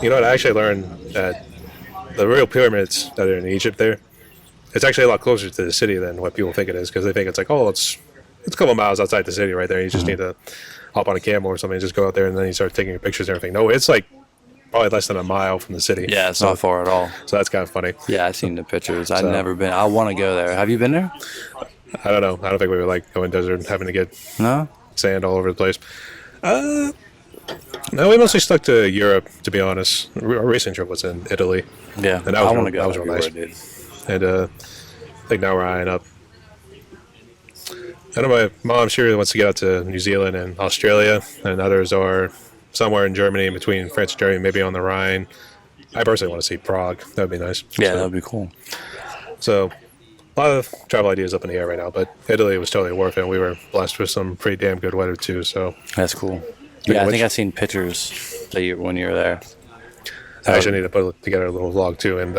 You know what? I actually learned that the real pyramids that are in Egypt there, it's actually a lot closer to the city than what people think it is because they think it's like, oh, it's a couple miles outside the city right there. You just need to hop on a camel or something and just go out there and then you start taking your pictures and everything. No, it's like probably less than a mile from the city. Yeah, it's not far at all. So that's kind of funny. Yeah, I've seen the pictures. I've never been. I want to go there. Have you been there? I don't know. I don't think we would like going desert and having to get No? sand all over the place. No, we mostly stuck to Europe, to be honest. Our recent trip was in Italy. Yeah, And I want to go. that was real nice. Dude. And I think now we're eyeing up. I know my mom, she really wants to get out to New Zealand and Australia, and others are somewhere in Germany, in between France and Germany, maybe on the Rhine. I personally want to see Prague. That would be nice. Yeah, that would be cool. So, a lot of travel ideas up in the air right now, but Italy was totally worth it. We were blessed with some pretty damn good weather, too. So That's cool. Yeah, I think I've seen pictures when you were there. I actually need to put together a little vlog, too. And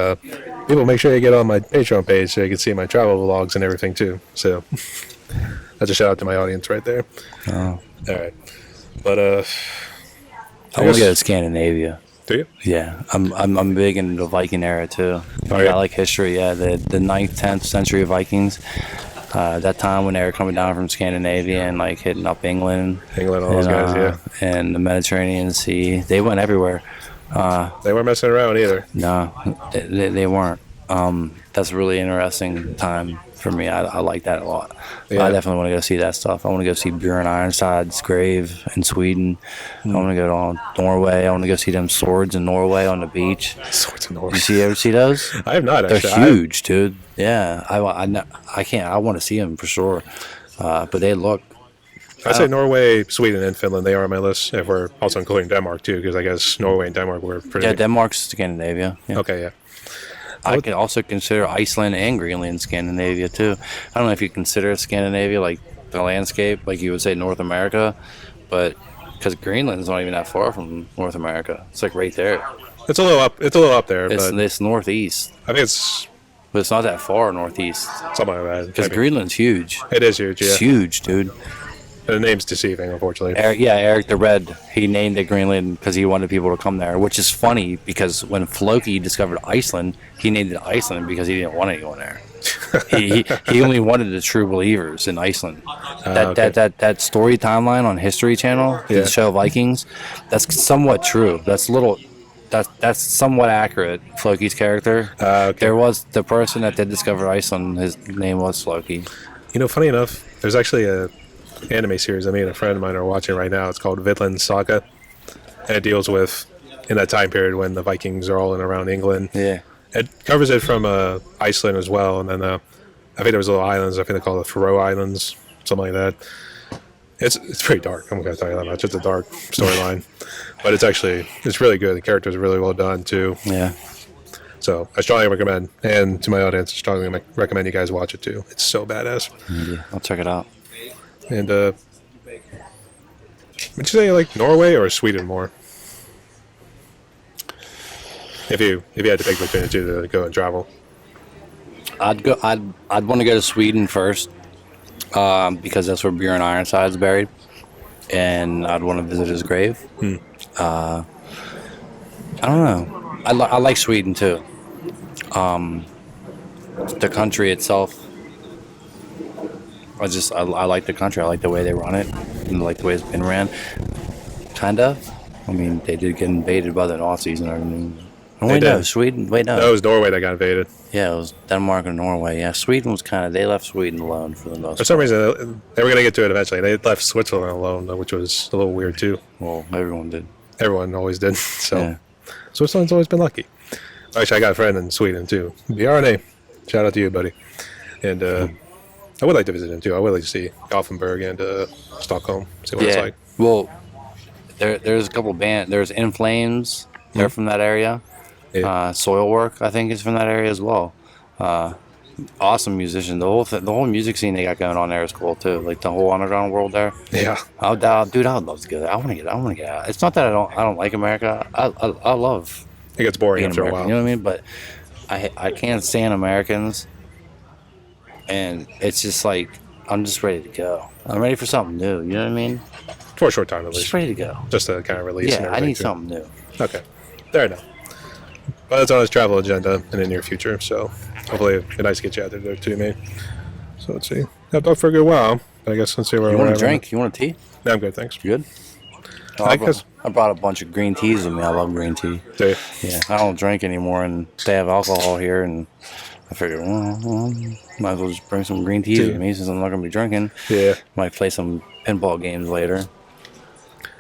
people, make sure you get on my Patreon page so you can see my travel vlogs and everything, too. So, that's a shout out to my audience right there. Oh. All right. But, I want to go to Scandinavia. Do you? Yeah, I'm big into the Viking era too. Oh, yeah? I like history. Yeah, the 9th, 10th century Vikings. That time when they were coming down from Scandinavia and like hitting up England, England, all those guys, yeah. and the Mediterranean Sea. They went everywhere. They weren't messing around either. No, they weren't. That's a really interesting time for me. I like that a lot. Yeah. I definitely want to go see that stuff. I want to go see Bjorn Ironside's grave in Sweden. I want to go to Norway. I want to go see them swords in Norway on the beach. Swords in Norway. You ever see those? I have not, actually. They're huge, dude. Yeah, I can't. I want to see them for sure. But they look. I'd say Norway, Sweden, and Finland, they are on my list. If we're also including Denmark, too, because I guess Norway and Denmark were pretty... Yeah, Denmark's Scandinavia. Yeah. Okay, yeah. I could also consider Iceland and Greenland Scandinavia, too. I don't know if you consider Scandinavia, like the landscape, like you would say North America, but because Greenland's not even that far from North America. It's like right there. It's a little up. It's a little up there, but It's northeast, I think it's but it's not that far northeast. something like that. Because Maybe. Greenland's huge. It is huge, yeah. It's huge, dude. The name's deceiving, unfortunately. Eric the Red, he named it Greenland because he wanted people to come there, which is funny because when Floki discovered Iceland, he named it Iceland because he didn't want anyone there. he only wanted the true believers in Iceland. That story timeline on History Channel, Yeah. the show Vikings, that's somewhat true. That's somewhat accurate. Floki's character. Okay. There was the person that did discover Iceland. His name was Floki. You know, funny enough, there's actually a anime series me and a friend of mine are watching right now. It's called Vinland Saga, and it deals with in that time period when the Vikings are all in around England. Yeah. It covers it from Iceland as well, and then I think there was little islands. I think they call it the Faroe Islands, something like that. It's pretty dark. I'm not gonna tell you that much. It's a dark storyline, but it's really good. The characters are really well done too. Yeah. So I strongly recommend, and to my audience, I strongly recommend you guys watch it too. It's so badass. Yeah. I'll check it out. And would you say you like Norway or Sweden more? If you had to pick between the two to go and travel. I'd want to go to Sweden first, because that's where Bjorn Ironside's buried, and I'd want to visit his grave. I don't know. I like Sweden too. The country itself. I like the country. I like the way they run it, and I like the way it's been ran. Kind of. I mean, they did get invaded by the Nazis and everything. Oh, wait, no, Sweden. Wait, no. No, it was Norway that got invaded. Yeah, it was Denmark and Norway. Yeah, Sweden was they left Sweden alone for the most part. For some reason, they were going to get to it eventually. They left Switzerland alone, which was a little weird too. Well, everyone did. Everyone always did. So Yeah. Switzerland's always been lucky. Actually, I got a friend in Sweden too. BRNA. Shout out to you, buddy. And I would like to visit him too. I would like to see Gothenburg and Stockholm. See what it's like. Well, there's a couple bands. There's In Flames. They're from that area. Yeah. Soilwork, I think, is from that area as well. Awesome musician. The whole music scene they got going on there is cool too. Like the whole underground world there. Yeah. Dude, I would love to go there. I want to get out. It's not that I don't like America. I love. It gets boring being after American, a while. you know what I mean? But I can't stand Americans, and it's just like I'm just ready to go. I'm ready for something new. You know what I mean? For a short time at Just least. ready to go. Just to kind of release. And Yeah, I everything, need too. something new. Okay. There, now. But it's on his travel agenda in the near future, so hopefully it'd be nice to get you out there too, mate. So let's see. I've talked for a good while. I guess let's see where You we're want at. a drink? You want a tea? No, I'm good, thanks. You good? I brought a bunch of green teas with me. I love green tea. Do you? Yeah, I don't drink anymore, and they have alcohol here, and I figured, might as well just bring some green teas with me since I'm not going to be drinking. Yeah. Might play some pinball games later.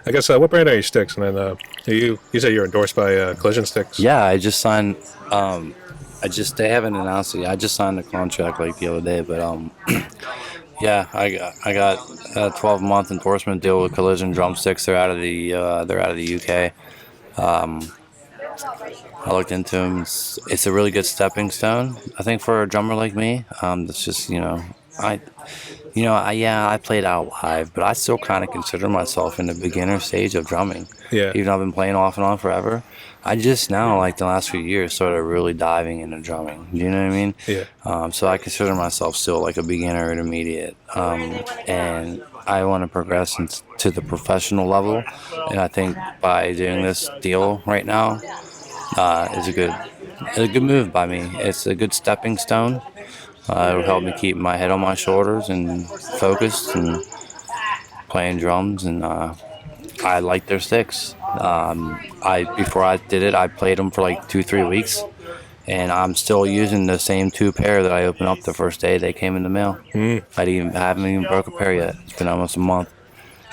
I guess, what brand are your sticks? And then you said you're endorsed by Collision Sticks. Yeah, I just signed. They haven't announced it yet. I just signed a contract like the other day, but yeah, I got a 12-month endorsement deal with Collision Drumsticks. They're out of the UK. I looked into them. It's a really good stepping stone, I think, for a drummer like me. It's just I played out live, but I still kind of consider myself in the beginner stage of drumming. Yeah. Even though I've been playing off and on forever, I just now, like the last few years, started really diving into drumming. You know what I mean? Yeah. So I consider myself still like a beginner intermediate, and I want to progress to the professional level. And I think by doing this deal right now is a good move by me. It's a good stepping stone. It'll help me keep my head on my shoulders and focused and playing drums. And I like their sticks. Before I did it, I played them for like 2-3 weeks, and I'm still using the same 2 pair that I opened up the first day they came in the mail. I haven't even broke a pair yet. It's been almost a month.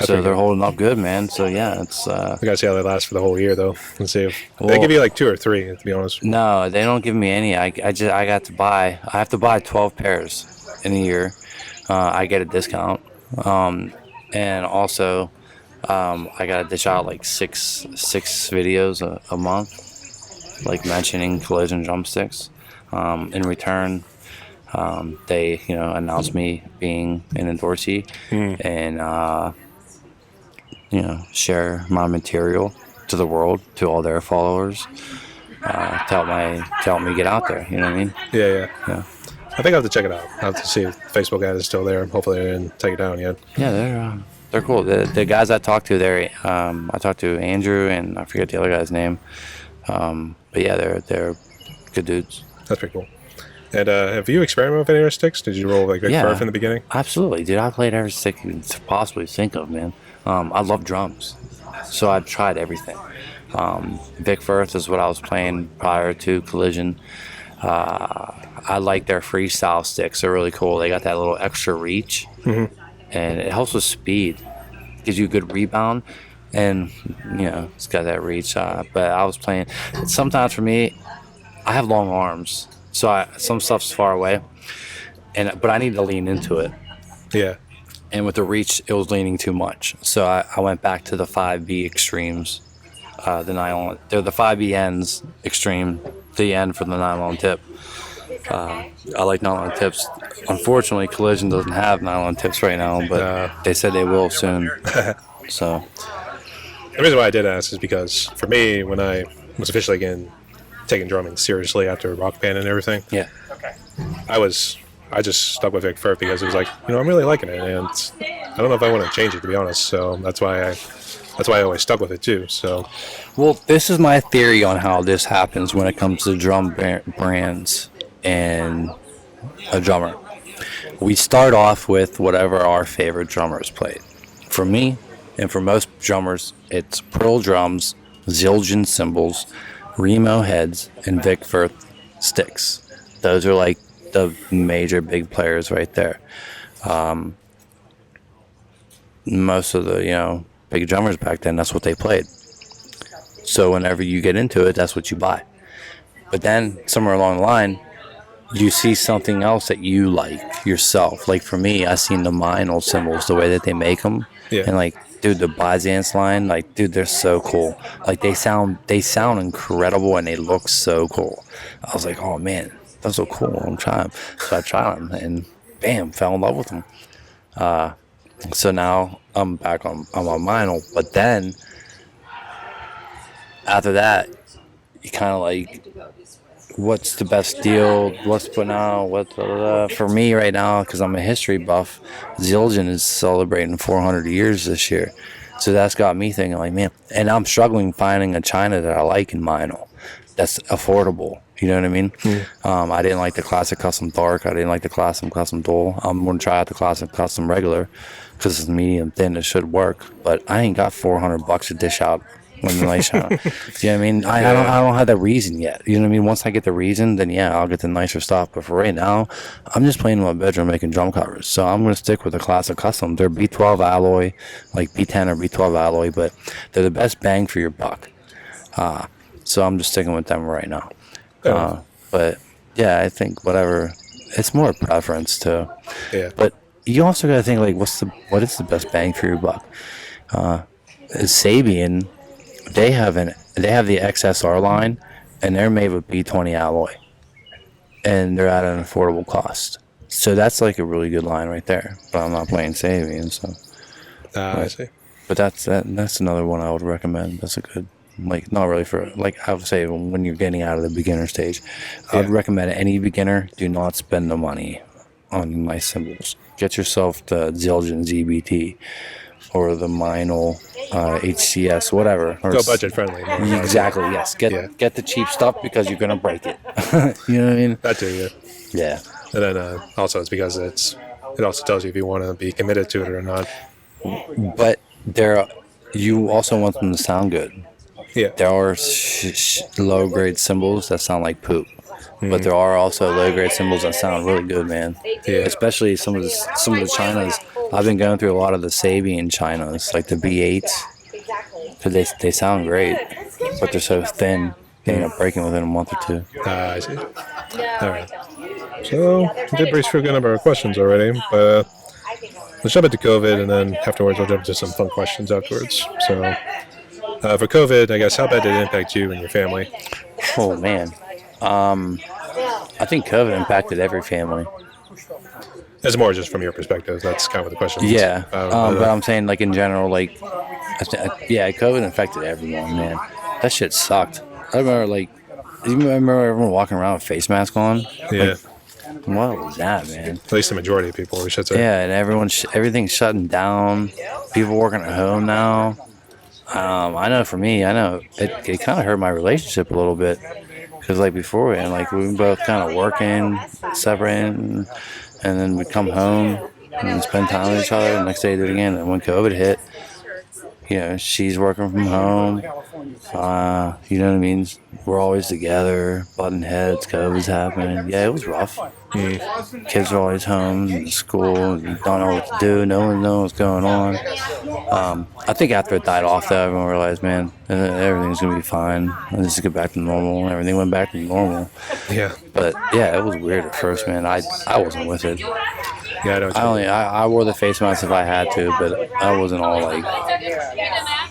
So they're holding up good, man. So yeah, it's. I gotta see how they last for the whole year, though. Let's see. They give you like 2 or 3, to be honest. No, they don't give me any. I got to buy. I have to buy 12 pairs in a year. I get a discount, and also I got to dish out like six videos a month, like mentioning Collision Drumsticks. In return, they announced me being an endorsee and. Share my material to the world, to all their followers, to help me get out there. You know what I mean? Yeah. Yeah. I think I have to check it out. I have to see if the Facebook ad is still there. Hopefully they didn't take it down yet. Yeah, they're cool. The guys I talked to there, I talked to Andrew and I forget the other guy's name. But yeah, they're good dudes. That's pretty cool. And have you experimented with any of your sticks? Did you roll like Vic Firth in the beginning? Absolutely, dude. I played every stick you could possibly think of, man. I love drums, so I've tried everything. Vic Firth is what I was playing prior to Collision. I like their freestyle sticks. They're really cool. They got that little extra reach, and it helps with speed. Gives you a good rebound, and it's got that reach. But I was playing. Sometimes for me, I have long arms, so some stuff's far away, but I need to lean into it. Yeah. And with the reach, it was leaning too much. So I went back to the 5B extremes, the nylon. They're the 5B ends extreme, the end for the nylon tip. I like nylon tips. Unfortunately, Collision doesn't have nylon tips right now, but they said they will soon. So the reason why I did ask is because for me, when I was officially taking drumming seriously after Rock Band and everything, I just stuck with Vic Firth because it was like, I'm really liking it, and I don't know if I want to change it, to be honest. So that's why I always stuck with it too. So, well, this is my theory on how this happens when it comes to drum brands and a drummer. We start off with whatever our favorite drummers played. For me, and for most drummers, it's Pearl drums, Zildjian cymbals, Remo heads, and Vic Firth sticks. Those are like the major big players right there. Most of the big drummers back then, that's what they played. So whenever you get into it, that's what you buy. But then somewhere along the line, you see something else that you like yourself. Like for me, I seen the Meinl cymbals, the way that they make them, and like, dude, the Byzance line, like, dude, they're so cool. Like they sound incredible and they look so cool. I was like, oh man, that's so cool. I'm trying. So I tried them and bam, fell in love with them. So now I'm back on Meinl. But then after that, you kind of like, what's the best deal? What's put out? For me right now, because I'm a history buff, Zildjian is celebrating 400 years this year. So that's got me thinking, like, man, and I'm struggling finding a China that I like in vinyl that's affordable. You know what I mean? I didn't like the classic custom dark. I didn't like the classic custom dual. I'm going to try out the classic custom regular because it's medium thin. It should work. But I ain't got $400 to dish out when the lights shine. You know what I mean? I don't have the reason yet. You know what I mean? Once I get the reason, then yeah, I'll get the nicer stuff. But for right now, I'm just playing in my bedroom making drum covers. So I'm going to stick with the classic custom. They're B12 alloy, like B10 or B12 alloy, but they're the best bang for your buck. So I'm just sticking with them right now. But yeah, I think whatever, it's more preference too. Yeah. But you also got to think like, what is the best bang for your buck? Sabian, they have the XSR line, and they're made with B20 alloy, and they're at an affordable cost. So that's like a really good line right there. But I'm not playing Sabian, so. I see. But that's another one I would recommend. That's a good. Like, not really for, like, I would say when you're getting out of the beginner stage, I would recommend any beginner, do not spend the money on nice cymbals. Get yourself the Zildjian ZBT or the Meinl HCS, whatever. Or Go budget friendly. Exactly, yes. Get the cheap stuff because you're going to break it. You know what I mean? That too, yeah. Yeah. And then also it's because it also tells you if you want to be committed to it or not. But you also want them to sound good. Yeah. There are low-grade cymbals that sound like poop, but there are also low-grade cymbals that sound really good, man. Yeah. Especially some of the Chinas. I've been going through a lot of the Sabian Chinas, like the B8s, because they sound great, but they're so thin, they end up breaking within a month or two. I see. All right. So we did breeze through a good number of questions already, but let's jump into COVID, and then afterwards we'll jump into some fun questions afterwards. So. For COVID, I guess, how bad did it impact you and your family? Oh, man. I think COVID impacted every family. It's more just from your perspective. That's kind of what the question is. Yeah. But I'm saying, like, in general, like, COVID infected everyone, man. That shit sucked. I remember, like, you remember everyone walking around with face masks on? Yeah. Like, what was that, man? At least the majority of people, we should say. Yeah, and everything's shutting down. People working at home now. I know for me, it kind of hurt my relationship a little bit because like before, and like we were both kind of working, separating, and then we'd come home and spend time with each other. The next day, do it again. And when COVID hit, you know, she's working from home. You know what I mean? We're always together, butting heads. COVID's happening. Yeah, it was rough. Kids are always home, in school, you don't know what to do, no one knows what's going on. I think after it died off, though, everyone realized, man, everything's going to be fine. Let's just get back to normal. Everything went back to normal. Yeah. But, yeah, it was weird at first, man. I wasn't with it. Yeah, I know. I wore the face mask if I had to, but I wasn't all like,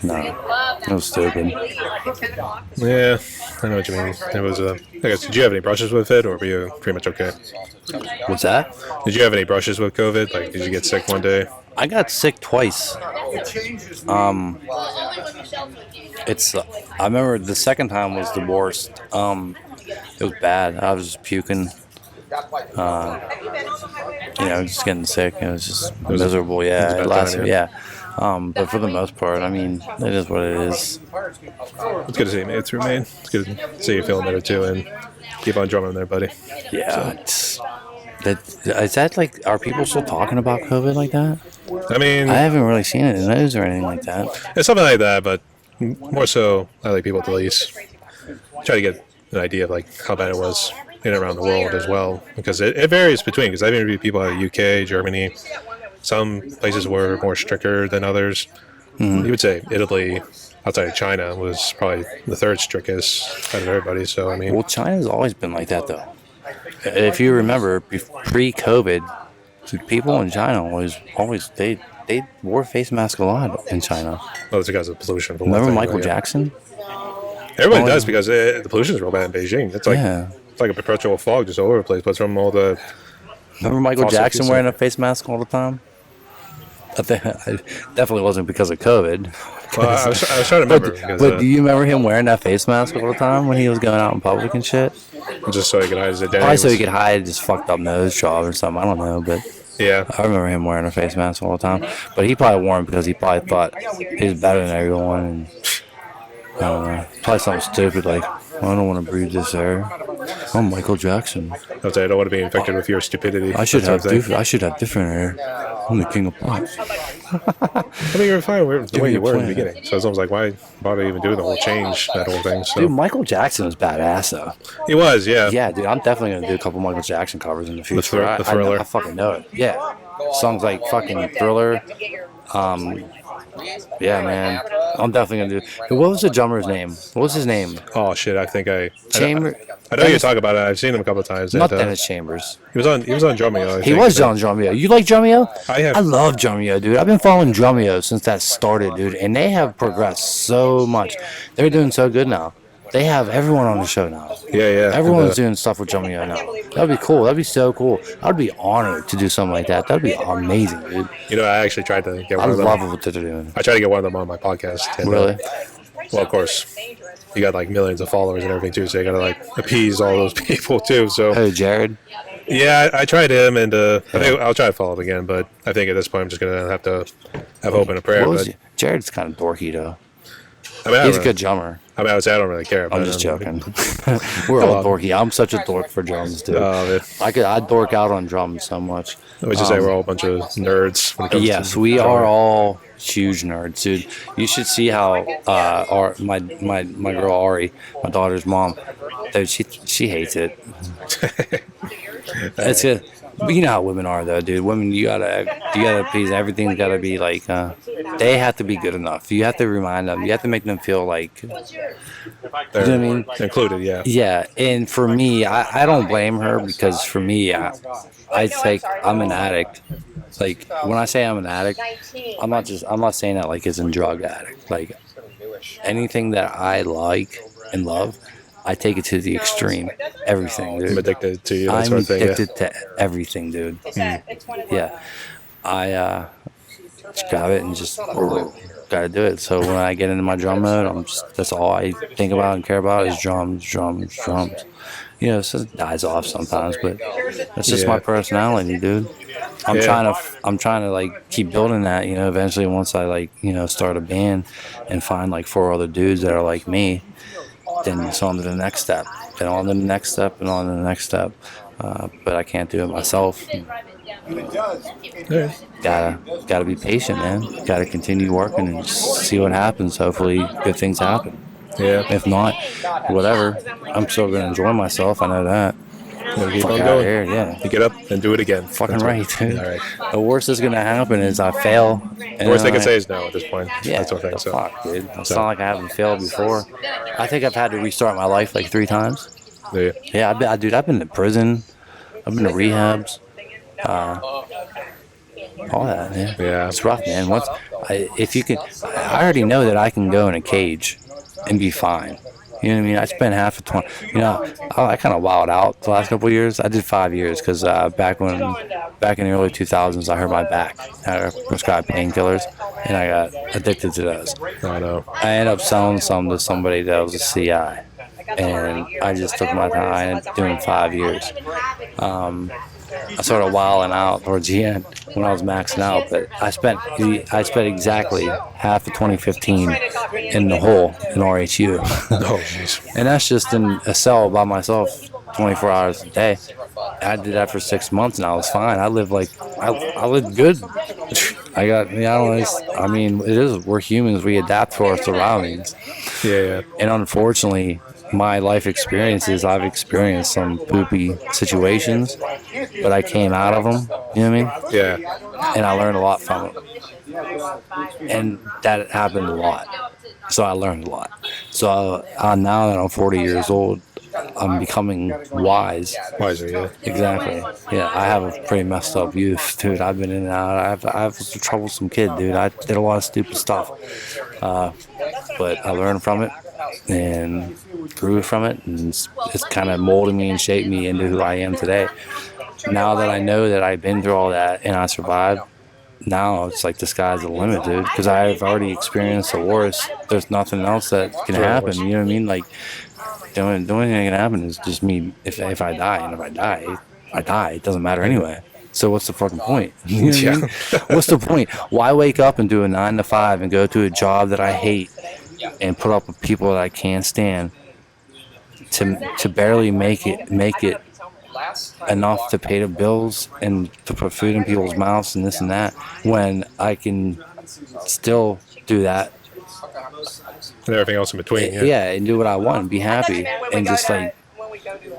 no, it was stupid. Yeah, I know what you mean. It was, I guess, did you have any brushes with it, or were you pretty much okay? What's that? Did you have any brushes with COVID? Like, did you get sick one day? I got sick twice. I remember the second time was the worst. It was bad. I was just puking. Just getting sick. It was just miserable. Yeah, it lasted. Yeah. But for the most part, I mean, it is what it is. It's good to see you made it through, man. It's good to see you feeling better too, and keep on drumming there, buddy. Yeah. So. Is that like, are people still talking about COVID like that? I mean, I haven't really seen it in the news or anything like that. It's something like that, but more so, I like people to at least try to get an idea of like how bad it was in and around the world as well, because it varies between. Because I've interviewed people out of UK, Germany. Some places were more stricter than others. You would say Italy, outside of China, was probably the third strictest out of everybody. So I mean, well, China's always been like that, though. If you remember, pre-COVID, people in China always they wore face masks a lot in China. Well, it's because of pollution. Remember Michael Jackson? Everybody does, because the pollution is real bad in Beijing. It's like it's like a perpetual fog just all over the place. But from all the remember Michael Jackson wearing a face mask all the time? I definitely wasn't because of COVID. Well, I was trying to remember. But do you remember him wearing that face mask all the time when he was going out in public and shit? Just so he could hide his identity. Probably so he could hide his fucked up nose job or something. I don't know, but Yeah. I remember him wearing a face mask all the time, but he probably wore him because he probably thought he was better than everyone. And I don't know, probably something stupid like, I don't want to breathe this air. I'm Michael Jackson. I don't want to be infected with your stupidity. I should that sort have of thing. I should have different air. I'm the king of pop. I mean, you're fine with the way you were in the beginning. So it's almost like, why bother even doing the whole change, that whole thing? So Dude, Michael Jackson was badass though. he was, yeah. Yeah, dude, I'm definitely gonna do a couple Michael Jackson covers in the future. The Thriller. I fucking know it. Yeah, songs like fucking Thriller. Yeah, man, I'm definitely gonna do. What was the drummer's name? What was his name? Oh shit! I think Chamber. I know you talk about it. I've seen him a couple of times. Not and, Dennis Chambers. He was on Drumeo. He was John Drumeo. You like Drumeo? I have. I love Drumeo, dude. I've been following Drumeo since that started, dude, and they have progressed so much. They're doing so good now. They have everyone on the show now. Yeah. Everyone's doing stuff with Drumeo now. That'd be cool. That'd be so cool. I'd be honored to do something like that. That'd be amazing, dude. You know, I actually tried to get I one of them. love what they're doing. I tried to get one of them on my podcast. And, Really? well, of course, you got like millions of followers and everything too, so you gotta like appease all those people too. So Oh, Jared? yeah, I tried him, and I think I'll try to follow him again. But I think at this point, I'm just gonna have to have hope and a prayer. What was But Jared's kind of dorky, though. I mean, He's a good drummer. I mean, I would say I don't really care. I'm just joking. We're all dorky. I'm such a dork for drums, dude. I'd dork out on drums so much. I would just say we're all a bunch of nerds. When it comes Yes, to we drumming. are all huge nerds, dude. You should see how my girl Ari, my daughter's mom, dude, she hates it. It's good. But you know how women are, though, dude. Women, you gotta please. Everything's gotta be like, they have to be good enough. You have to remind them. You have to make them feel like, you know what I mean? Included, yeah. Yeah, and for me, I don't blame her because for me, I think I'm an addict. Like when I say I'm an addict, I'm not saying that like as in drug addict. Like anything that I like and love, I take it to the extreme. Everything, dude. I'm addicted to you. That I'm sort of thing, addicted to everything, dude. Yeah, I just grab it and just gotta do it. So when I get into my drum mode, that's all I think about and care about is drums. You know, so it dies off sometimes, but that's just my personality, dude. I'm trying to like keep building that. You know, eventually once I like start a band and find like 4 other dudes that are like me, then it's on to the next step, then on to the next step, and on to the next step. But I can't do it myself. Gotta be patient, man. Gotta continue working and just see what happens. Hopefully, good things happen. Yeah. If not, whatever. I'm still gonna enjoy myself. I know that. Keep Fuck on out going. here, yeah. You get up and do it again. Fucking That's right, dude. All right. The worst that's gonna happen is I fail. The worst they can say is no at this point. Yeah, That's what I think. So. fuck, dude. It's not like I haven't failed before. I think I've had to restart my life like 3 times. Yeah. Yeah, I've been to prison. I've been to rehabs. All that, yeah. Yeah. It's rough, man. I already know that I can go in a cage and be fine. You know what I mean? I spent half of 20. You know, I kind of wilded out the last couple of years. I did 5 years because back in the early 2000s, I hurt my back. I prescribed painkillers, and I got addicted to those. I know. I ended up selling some to somebody that was a CI, and I just took my time. I ended up doing 5 years. I started wilding out towards the end when I was maxing out, but I spent exactly half of 2015 in the hole in RHU. Oh, jeez. And that's just in a cell by myself 24 hours a day. I did that for 6 months and I was fine. I lived good. I mean, it is, we're humans, we adapt to our surroundings. Yeah. And unfortunately, my life experiences, I've experienced some poopy situations, but I came out of them, you know what I mean? Yeah. And I learned a lot from it. And that happened a lot. So I learned a lot. So now that I'm 40 years old, I'm becoming wise. Wiser, yeah. Exactly. Yeah, I have a pretty messed up youth, dude. I've been in and out. I was a troublesome kid, dude. I did a lot of stupid stuff. But I learned from it and grew from it, and it's kind of molded me and shaped me into who I am today. Now that I know that I've been through all that and I survived, now it's like the sky's the limit, dude, because I've already experienced the worst. There's nothing else that can happen, you know what I mean? Like, the only thing that can happen is just me, if I die, and if I die, I die. It doesn't matter anyway. So what's the fucking point? You know what I Yeah. mean? What's the point? Why wake up and do a 9 to 5 and go to a job that I hate and put up with people that I can't stand to barely make it enough to pay the bills and to put food in people's mouths and this and that, when I can still do that, And everything else in between. Yeah. yeah, and do what I want and be happy and just like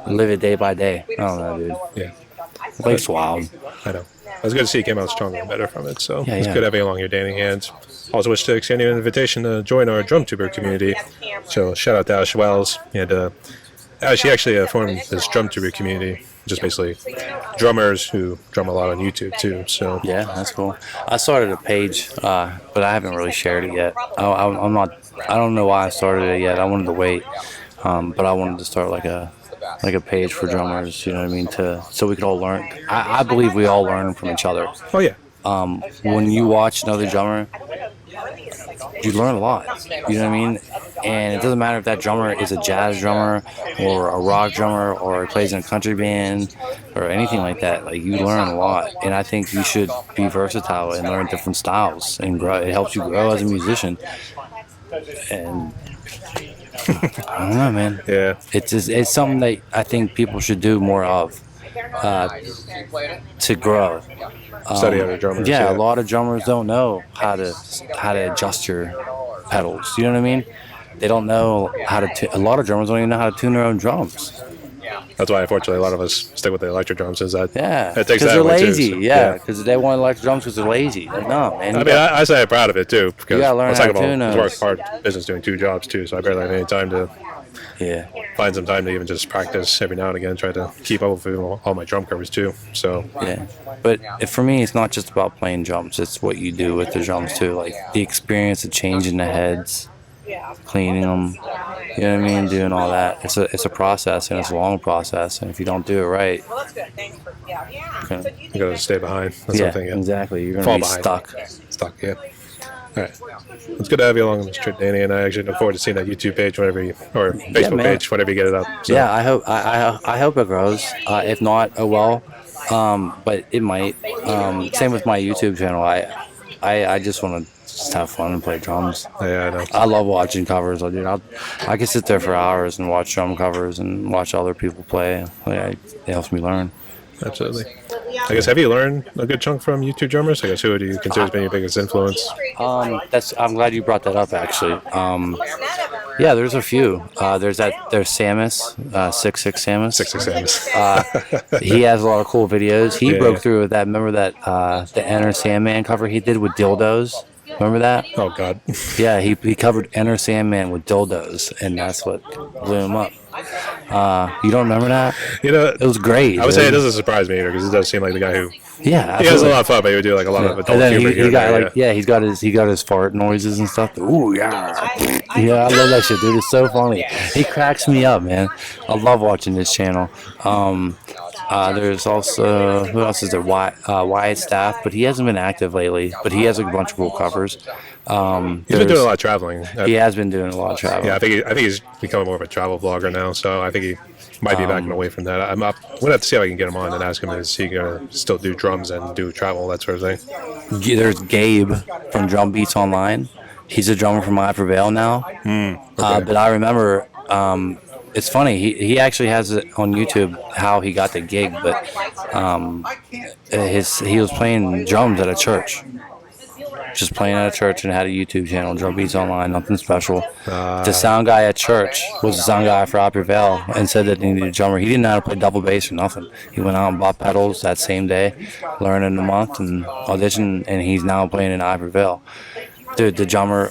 live it day by day. I don't know, dude. Yeah. Life's wild. I know. It was good to see you came out stronger and better from it. So Yeah, it's yeah. good having you along here, Danny. And also wish to extend you an invitation to join our drum tuber community. So shout out to Ash Wells. And she actually formed this drum tuber community, just basically drummers who drum a lot on YouTube too. So Yeah, that's cool. I started a page, but I haven't really shared it yet. I'm not. I don't know why I started it yet. I wanted to wait, but I wanted to start like a page for drummers. You know what I mean? So we could all learn. I believe we all learn from each other. oh yeah, When you watch another drummer, you learn a lot. You know what I mean? And it doesn't matter if that drummer is a jazz drummer or a rock drummer or plays in a country band or anything like that. Like, you learn a lot. And I think you should be versatile and learn different styles and grow. It helps you grow as a musician. And I don't know, man. yeah. It's something that I think people should do more of to grow. Study other drummers. Yeah, a lot of drummers don't know how to adjust your pedals. You know what I mean? They don't know how to. A lot of drummers don't even know how to tune their own drums. That's why, unfortunately, a lot of us stick with the electric drums. Is that Yeah, it takes because that they're way too, lazy. so, Yeah, because they want electric drums because they're lazy. Like, no, man. I mean, I say I'm proud of it too, because gotta learn on how second to of all, tune I those. work hard business doing 2 jobs too, so I barely have any time to Yeah, find some time to even just practice every now and again, try to keep up with all my drum covers too. So yeah. But for me, it's not just about playing drums. It's what you do with the drums too. Like the experience of changing the heads, cleaning them. You know what I mean? Doing all that. It's a process, and it's a long process. And if you don't do it right, you gotta stay behind. That's yeah, something. Yeah. exactly, you're Fall gonna be behind. stuck. Stuck. Yeah. All right. It's good to have you along on this trip, Danny, and I actually look forward to seeing that YouTube page whenever or Facebook man. page whenever you get it up. So, Yeah, I hope it grows. If not, oh well. But it might. Same with my YouTube channel. I just want to just have fun and play drums. Yeah, I know. I love watching covers. I can sit there for hours and watch drum covers and watch other people play. It helps me learn. Absolutely. I guess, have you learned a good chunk from YouTube drummers? I guess, who do you consider as being your biggest influence? I'm glad you brought that up, actually. Yeah, there's a few. There's Samus, 66 Samus. 6 Samus. He has a lot of cool videos. He Yeah, broke yeah. through with that. Remember that the Enter Sandman cover he did with dildos? Remember that? Oh, God. Yeah, he covered Enter Sandman with dildos, and that's what blew him up. You don't remember that? You know, It was great. I would say it dude. doesn't surprise me either, because it does seem like the guy who Yeah, he has a absolutely. lot of fun, but he would do like a lot of adult And then humor. he here and got there, like he's got his fart noises and stuff. Ooh yeah, yeah, I love that shit, dude. It's so funny. He cracks me up, man. I love watching this channel. There's also, who else is there? Wyatt Staff, but he hasn't been active lately. But he has a bunch of cool covers. He's been doing a lot of traveling. He has been doing a lot of travel. Yeah, I think he's becoming more of a travel vlogger now. So I think he might be backing away from that. I'm gonna have to see if I can get him on and ask him, is he gonna still do drums and do travel, that sort of thing. There's Gabe from Drum Beats Online. He's a drummer from I Prevail now. Okay. But I remember, it's funny. He actually has it on YouTube how he got the gig. But he was playing drums at a church, just playing at a church, and had a YouTube channel, Drum Beats Online, nothing special. The sound guy at church was the sound guy for I Prevail and said that he needed a drummer. He didn't know how to play double bass or nothing. He went out and bought pedals that same day, learned in a month, and auditioned, and he's now playing in I Prevail. Dude, the drummer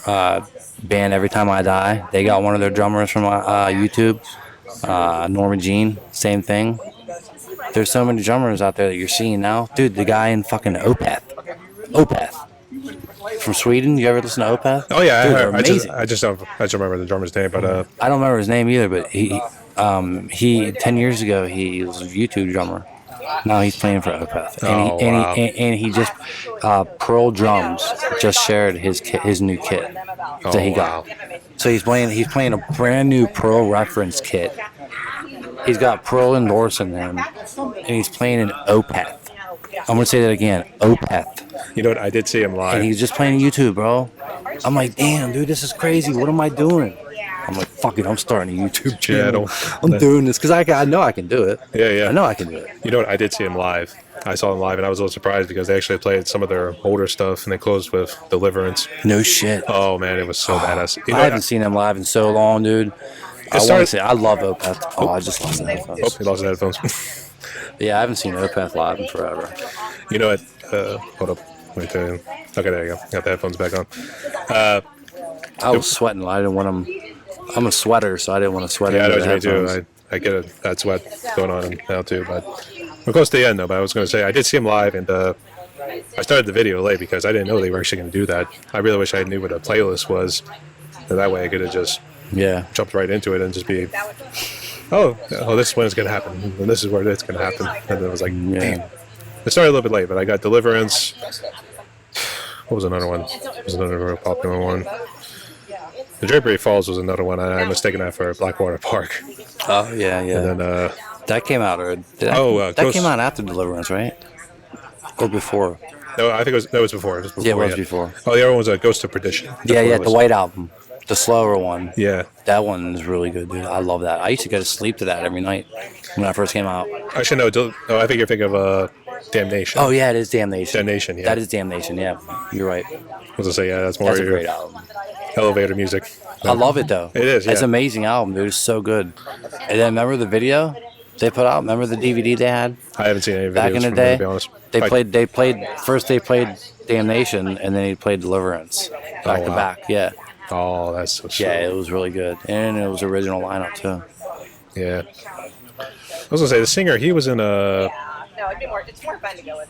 band Every Time I Die, they got one of their drummers from YouTube. Norma Jean, same thing. There's so many drummers out there that you're seeing now. Dude, the guy in fucking Opeth from Sweden. You ever listen to Opeth? Oh yeah, Dude, I they're heard. amazing. I just don't remember the drummer's name, but I don't remember his name either, but he 10 years ago he was a YouTube drummer. Now he's playing for Opeth, and he just Pearl Drums just shared his new kit that he got. So he's playing a brand new Pearl reference kit. He's got Pearl endorsing him, and he's playing an Opeth. I'm gonna say that again. Opeth. You know what? I did see him live. And he's just playing YouTube, bro. I'm like, damn, dude, this is crazy. What am I doing? I'm like, fuck it, I'm starting a YouTube channel. I'm doing this because I know I can do it. Yeah. I know I can do it. You know what? I did see him live. I saw him live, and I was a little surprised because they actually played some of their older stuff, and they closed with Deliverance. No shit. Oh, man, it was so badass. I haven't seen him live in so long, dude. I want to say, I love Opeth. Oh, I just lost the headphones. Oh, he lost the headphones. Yeah, I haven't seen Opeth live in forever. You know what? Hold up. Let me tell you. Okay, there you go. Got the headphones back on. I was sweating. I didn't want them. I'm a sweater, so I didn't want to sweat. Yeah, I know into what the you mean, too. headphones. I get that sweat going on now, too. But we're close to the end, though. But I was going to say, I did see him live, and I started the video late because I didn't know they were actually going to do that. I really wish I knew what a playlist was. And that way I could have just jumped right into it and just be, oh, this is when it's going to happen. And this is where it's going to happen. And then it was like, damn. It started a little bit late, but I got Deliverance. What was another one? It was another real popular one. The Drapery Falls was another one. I'm mistaken that for Blackwater Park. Oh, yeah. And then, that came out, or that came out after Deliverance, right? Or before? No, I think that was before. Yeah, it was before. Oh, the other one was Ghost of Perdition. Yeah, the White Album. The slower one. Yeah. That one is really good, dude. I love that. I used to go to sleep to that every night when I first came out. Actually, no, I think you're thinking of Damnation. Oh, yeah, it is Damnation. Damnation, yeah. That is Damnation, yeah. You're right. I was going to say, yeah, that's more That's a your great album. elevator music. I love it, though. It is, yeah. It's an amazing album, dude. It's so good. And then remember the video they put out? Remember the DVD they had? I haven't seen any videos back in the from day. them, to be honest. They played Damnation, and then he played Deliverance back to back. Yeah. Oh, that's so sweet. Yeah, it was really good, and it was original lineup too. Yeah. I was gonna say the singer. He was in a. No, it's more fun to go with.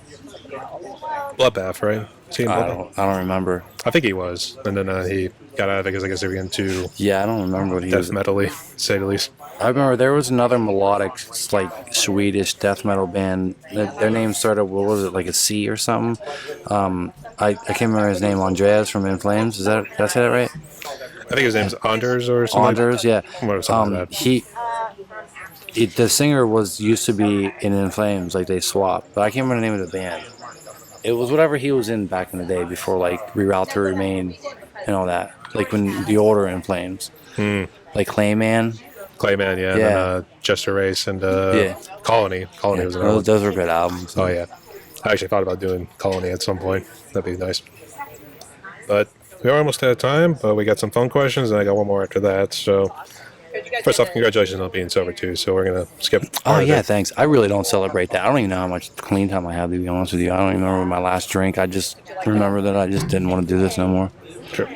Bloodbath, right? I don't remember. I think he was, and then he got out of it because I guess they were into. Yeah, I don't remember what he was. Death metal-y, to say the least. I remember there was another melodic, like Swedish death metal band. Their name started, what was it, like a C or something? I can't remember his name. Andreas from In Flames. Did I say that right? I think his name's Anders or something. Anders, yeah. Something like that. The singer used to be in Flames, like they swapped, but I can't remember the name of the band. It was whatever he was in back in the day before, like Reroute to Remain and all that. Like when the older In Flames, like Clayman, yeah. And then, Jester Race and Colony. Colony was another. Those were good albums. Oh yeah, I actually thought about doing Colony at some point. That'd be nice. But we are almost out of time. But we got some fun questions, and I got one more after that. So. First off, congratulations on being sober too. So we're gonna skip. Oh yeah, thanks. I really don't celebrate that. I don't even know how much clean time I have, to be honest with you. I don't even remember my last drink. I just remember that I just didn't want to do this no more. True.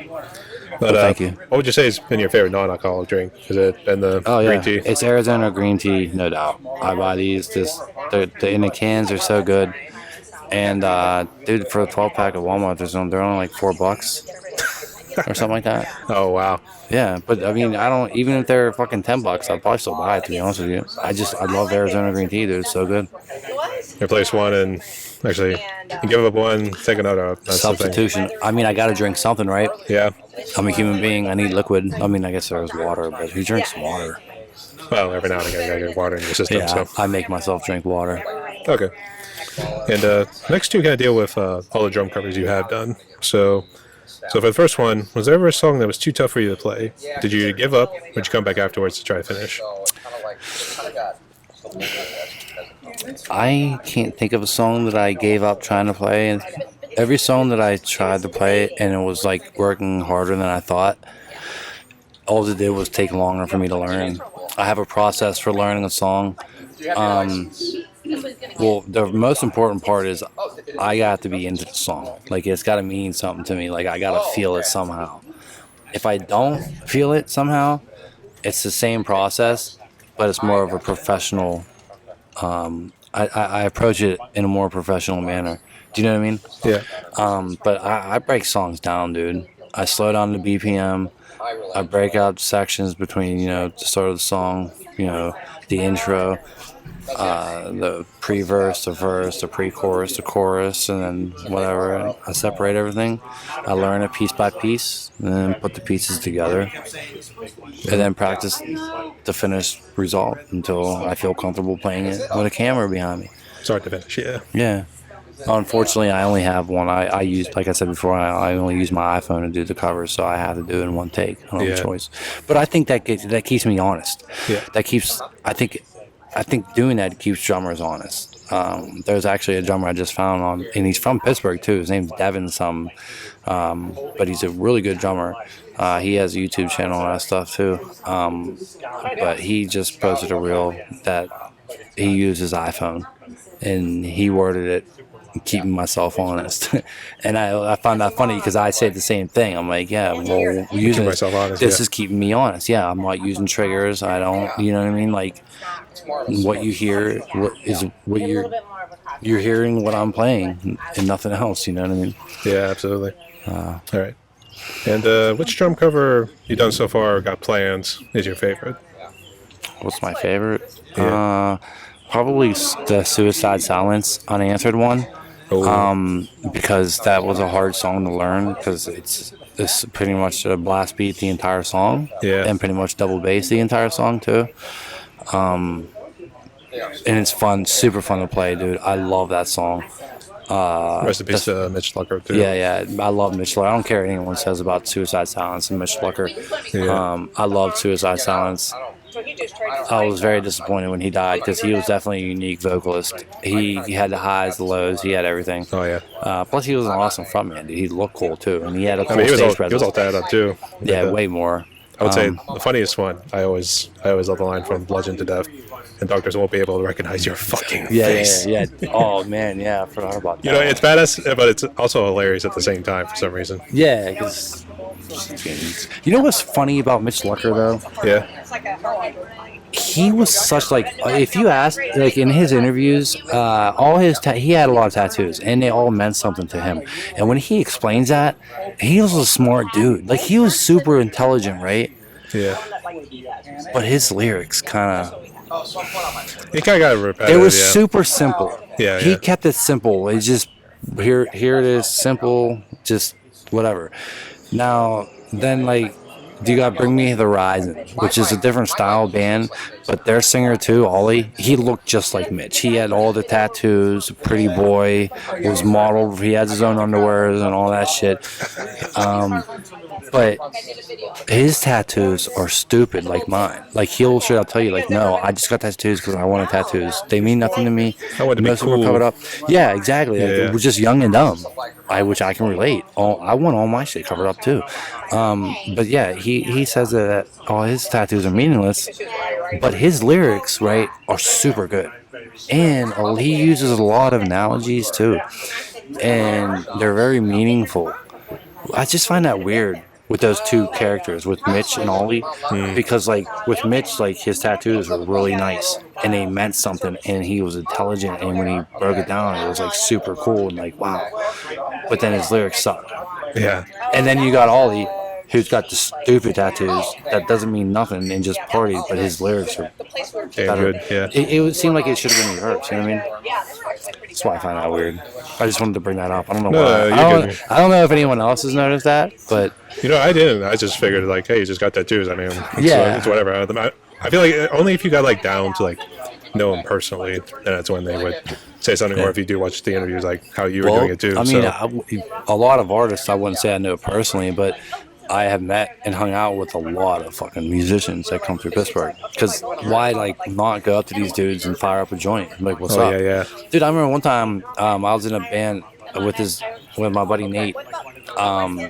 But thank you. What would you say has been your favorite non-alcoholic drink? Has it been the green tea? It's Arizona green tea, no doubt. I buy these. They're in the cans are so good. And dude, for a 12-pack at Walmart, they're only like $4 or something like that. Oh wow. Yeah, but I mean, even if they're fucking $10, I'd probably still buy it, to be honest with you. I love Arizona green tea, dude. It's so good. Replace one and actually you give up one, take another. Substitution. I mean, I got to drink something, right? Yeah. I'm a human being. I need liquid. I mean, I guess there's water, but who drinks water? Well, every now and again, you gotta get water in your system. Yeah, so. I make myself drink water. Okay. And next two kind of deal with all the drum covers you have done. So for the first one, was there ever a song that was too tough for you to play? Did you give up, or did you come back afterwards to try to finish? I can't think of a song that I gave up trying to play. And every song that I tried to play, and it was like working harder than I thought, all it did was take longer for me to learn. I have a process for learning a song. Well, the most important part is I got to be into the song. Like, it's got to mean something to me. Like, I got to feel it somehow. If I don't feel it somehow, it's the same process, but it's more of a professional. I approach it in a more professional manner. Do you know what I mean? Yeah. But I break songs down, dude. I slow down the BPM. I break out sections between, the start of the song, the intro, the pre-verse, the verse, the pre-chorus, the chorus, and then whatever. I separate everything. I learn it piece by piece, and then put the pieces together, and then practice the finished result until I feel comfortable playing it with a camera behind me. Start to finish, yeah. Yeah. Unfortunately, I only have one. I use, like I said before, I only use my iPhone to do the covers, so I have to do it in one take. I don't have a choice. But I think that keeps me honest. Yeah. That keeps. I think doing that keeps drummers honest. There's actually a drummer I just found on, and he's from Pittsburgh too. His name's Devin but he's a really good drummer. He has a YouTube channel and that stuff too. But he just posted a reel that he used his iPhone, and he worded it, keeping myself honest. And I found that funny because I say the same thing. I'm like, yeah, well, using myself honest, this is keeping me honest. Yeah, I'm not using triggers. I don't, you know what I mean? Like, what you hear what you're hearing what I'm playing and nothing else. You know what I mean? Yeah, absolutely. All right. And which drum cover you done so far or got plans is your favorite? What's my favorite? Yeah. Probably the Suicide Silence Unanswered one. Oh. Because that was a hard song to learn because it's pretty much a blast beat the entire song. Yeah. And pretty much double bass the entire song too. And it's fun, super fun to play, dude. I love that song. Rest in peace to Mitch Lucker too. Yeah, I love Mitch Lucker. I don't care what anyone says about Suicide Silence and Mitch Lucker. Yeah. I love Suicide Silence. I was very disappointed when he died because he was definitely a unique vocalist. He had the highs, the lows, he had everything. Oh yeah. Plus, he was an awesome frontman. Dude. He looked cool too, and he had a cool he was stage all, he was all presence. tatted up too. Yeah, way more. I would say the funniest one. I always love the line from "Bludgeoned to Death," and doctors won't be able to recognize your fucking face. Yeah. Oh man, yeah, I forgot about that. You know, it's badass, but it's also hilarious at the same time for some reason. Yeah, because you know what's funny about Mitch Lucker though? Yeah. It's like a He was such like, if you ask, like in his interviews, all his he had a lot of tattoos, and they all meant something to him. And when he explains that, he was a smart dude. Like he was super intelligent, right? Yeah. But his lyrics kind of, He kind of got repetitive. it was super simple. Yeah, He yeah. kept it simple. It's just here it is, simple, just whatever. Now then, like, you got Bring Me the Horizon, which is a different style band, but their singer too, Ollie, he looked just like Mitch. He had all the tattoos, pretty boy, was modeled, he has his own underwears and all that shit. But his tattoos are stupid like mine. Like he'll straight up tell you, like, no, I just got tattoos because I wanted tattoos. They mean nothing to me. I wanted to be Most of them are cool. covered up. Yeah, exactly. Like, Yeah. we're just young and dumb. Which I can relate. I want all my shit covered up too. But yeah, he says that all his tattoos are meaningless, but his lyrics, right, are super good. And he uses a lot of analogies too, and they're very meaningful. I just find that weird with those two characters, with Mitch and Ollie, because like with Mitch, like his tattoos were really nice and they meant something, and he was intelligent, and when he broke it down, it was like super cool and like wow. But then his lyrics suck. Yeah. And then you got Ollie, who's got the stupid tattoos that doesn't mean nothing and just party, but his lyrics are Damn better. good. Yeah. It would seem like it should have been reversed. You know what I mean? That's why I find that weird. I just wanted to bring that up. I don't know No, why. you're good. I don't know if anyone else has noticed that, but You know, I didn't. I just figured like, hey, you just got tattoos. I mean, it's whatever. I feel like only if you got like down to like know him personally, then that's when they would say something. Or if you do watch the interviews, like how you were doing it too. I mean, so. a lot of artists, I wouldn't say I know personally, but I have met and hung out with a lot of fucking musicians that come through Pittsburgh. Because why, like, not go up to these dudes and fire up a joint? Like, what's up? Yeah. Dude, I remember one time I was in a band with my buddy Nate. I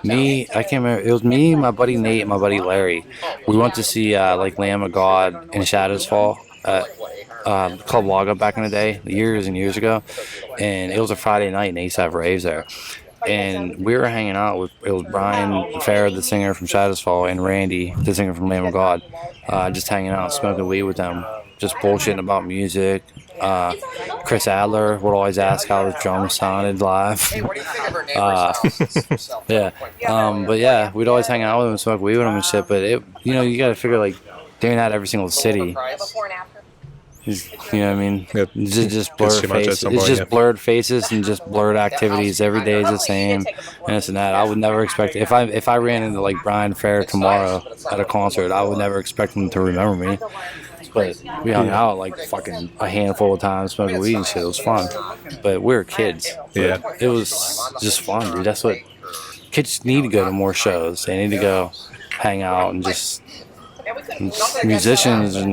can't remember. It was me, my buddy Nate, and my buddy Larry. We went to see like Lamb of God and Shadows Fall at Club Laga back in the day, years and years ago. And it was a Friday night, and they used to have raves there. And we were hanging out with, it was Brian Farrah, the singer from Shadows Fall, and Randy, the singer from Lamb of God, just hanging out, smoking weed with them, just bullshitting about music. Chris Adler would always ask how the drums sounded live. Yeah. But yeah, we'd always hang out with them, smoke weed with them and shit. But you got to figure like doing that every single city. Before and after. You know what I mean? Yep. Just Gets blurred too much at faces. some It's point, just yeah. blurred faces and just blurred activities. Every day is the same, and this and that. I would never expect if I ran into like Brian Fair tomorrow at a concert, I would never expect him to remember me. But we hung out like fucking a handful of times, smoking weed and shit. It was fun. But we were kids. Yeah. It was just fun, dude. That's what kids need to go to more shows. They need to go hang out and just musicians and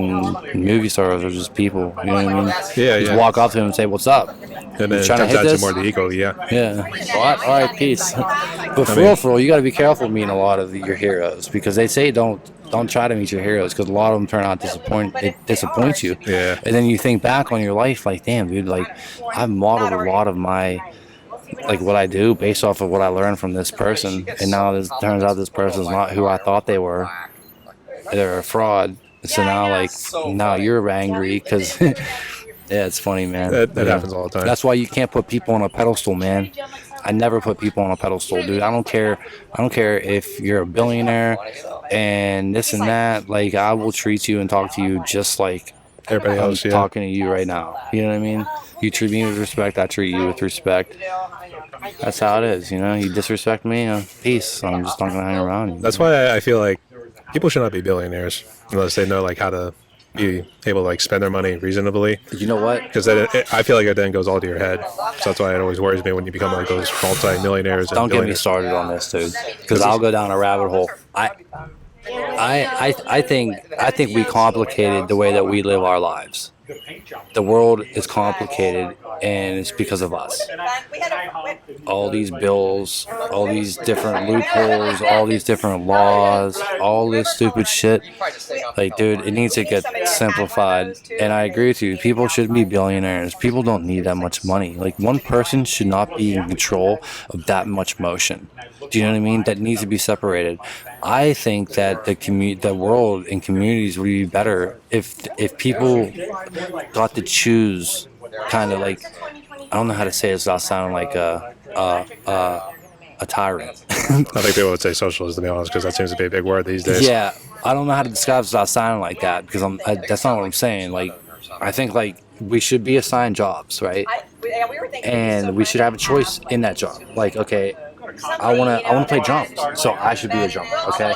movie stars are just people. You know what I mean? Yeah, just yeah. walk up to them and say, "What's up?" And then it trying to turns hit out to this? more the ego, yeah. Yeah. What? All right, peace. But for real, you got to be careful meeting a lot of your heroes because they say don't try to meet your heroes because a lot of them turn out it disappoints you. Yeah. And then you think back on your life like, damn, dude, like I've modeled a lot of my like what I do based off of what I learned from this person, and now it turns out this person's not who I thought they were. They're a fraud. So now you're angry because yeah, it's funny, man. That happens all the time. That's why you can't put people on a pedestal, man. I never put people on a pedestal, dude. I don't care if you're a billionaire and this and that. Like, I will treat you and talk to you just like Everybody I'm else, yeah. talking to you right now. You know what I mean? You treat me with respect, I treat you with respect. That's how it is, you know? You disrespect me, peace. I'm just not going to hang around you. That's why I feel like people should not be billionaires unless they know like how to be able to like spend their money reasonably. You know what? Because I feel like it then goes all to your head. So that's why it always worries me when you become like those multi-millionaires. And Don't get me billionaires. started on this, dude. Because I'll go down a rabbit hole. I think we complicated the way that we live our lives. The world is complicated, and it's because of us. All these bills, all these different loopholes, all these different laws, all this stupid shit. Like, dude, it needs to get simplified. And I agree with you. People shouldn't be billionaires. People don't need that much money. Like, one person should not be in control of that much motion. Do you know what I mean? That needs to be separated. I think that the world and communities would be better if people got to choose, kind of like, I don't know how to say this without sounding like a tyrant. I think people would say socialist, to be honest, because that seems to be a big word these days. Yeah, I don't know how to describe it without sounding like that because that's not what I'm saying. Like, I think like we should be assigned jobs, right? And we should have a choice in that job. Like, okay, I wanna play drums, so I should be a drummer. Okay,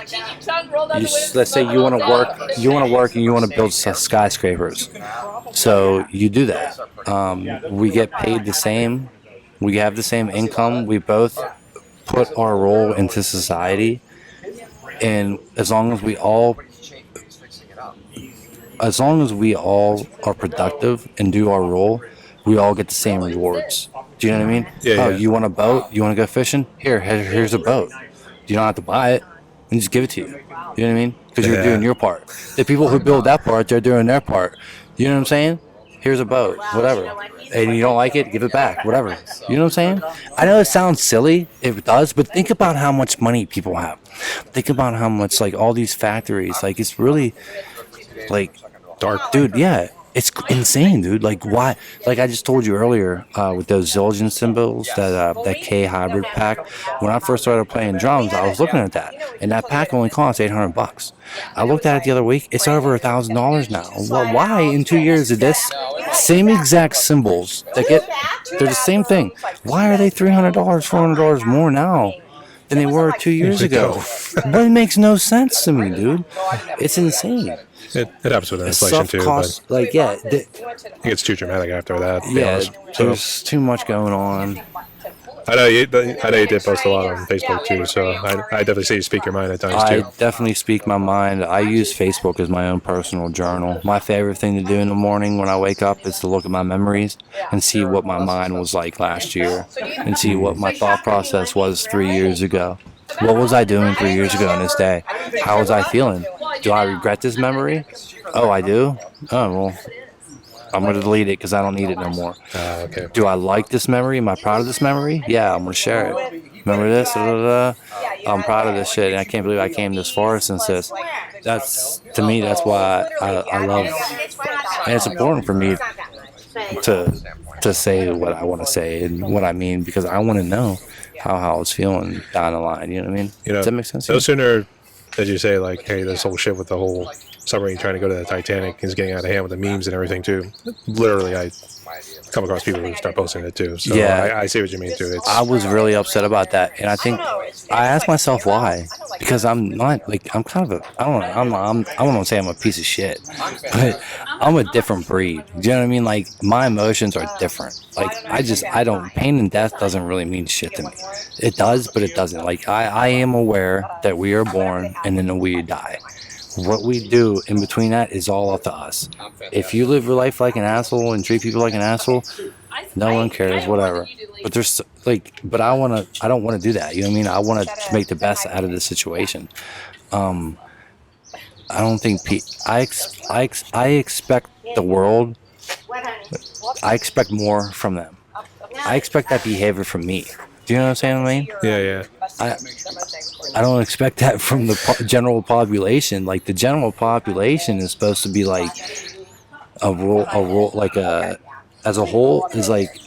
let's say you wanna work and you wanna build skyscrapers, so you do that. We get paid the same, we have the same income, we both put our role into society, and as long as we all are productive and do our role, we all get the same rewards. Do you know what I mean? Yeah. You want a boat? You want to go fishing? Here's a boat. You don't have to buy it, and just give it to you. You know what I mean? Because you're doing your part. The people who build that part, they're doing their part. You know what I'm saying? Here's a boat, whatever. And you don't like it, give it back, whatever. You know what I'm saying? I know it sounds silly, it does, but think about how much money people have. Think about how much, like, all these factories, like, it's really, like, Dark. dude, yeah. It's insane, dude. Like, why? Like I just told you earlier, with those Zildjian symbols, that K hybrid pack. When I first started playing drums, I was looking at that, and that pack only cost $800. I looked at it the other week; it's over $1,000 now. Well, why in 2 years did this same exact symbols they're the same thing? Why are they $300, $400 more now than they were 2 years ago? But it makes no sense to me, dude. It's insane. It happens with inflation too, Cost, but like, yeah, it gets too dramatic after that. To be yeah, honest. there's too much going on. I know you did post a lot on Facebook too, so I definitely see you speak your mind at times I too. definitely speak my mind. I use Facebook as my own personal journal. My favorite thing to do in the morning when I wake up is to look at my memories and see what my mind was like last year and see what my thought process was 3 years ago. What was I doing 3 years ago on this day? How was I feeling? Do I regret this memory? Oh, I do? Oh, well, I'm going to delete it because I don't need it no more. Okay. Do I like this memory? Am I proud of this memory? Yeah, I'm going to share it. Remember this? I'm proud of this shit, and I can't believe I came this far since this. To me, that's why I love, and it's important for me to say what I want to say and what I mean, because I want to know how I was feeling down the line. You know what I mean? Does that make sense? No sooner as you say, like, hey, this whole shit with the whole submarine trying to go to the Titanic is getting out of hand with the memes and everything too. Literally, I come across people who start posting it too. So yeah, I see what you mean too. I was really upset about that, and I think I asked myself why. because I'm not like I'm kind of a I don't know, I don't want to say I'm a piece of shit, but I'm a different breed. Do you know what I mean? Like my emotions are different. Like I don't pain and death doesn't really mean shit to me. It does, but it doesn't. Like I am aware that we are born and then we die. What we do in between that is all up to us. If you live your life like an asshole and treat people like an asshole, no one cares, whatever. But there's like, but I don't want to do that. You know what I mean? I want to make the best out of the situation. I don't think I expect the world. I expect more from them. I expect that behavior from me. Do you know what I'm saying? I mean? Yeah. I don't expect that from the general population. Like the general population is supposed to be like a role, like as a whole is like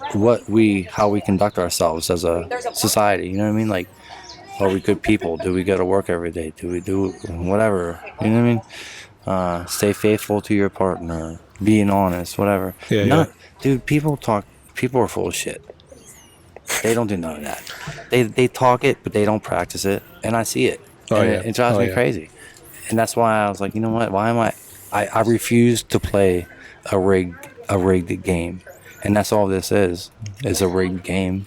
how we conduct ourselves as a society. You know what I mean? Like, are we good people? Do we go to work every day? Do we do whatever? You know what I mean? Stay faithful to your partner, being honest, whatever. Yeah. Dude, people are full of shit. They don't do none of that. They talk it, but they don't practice it, and I see it. It drives me crazy. And that's why I was like, you know what? Why am I refuse to play a rigged game, and that's all this is a rigged game.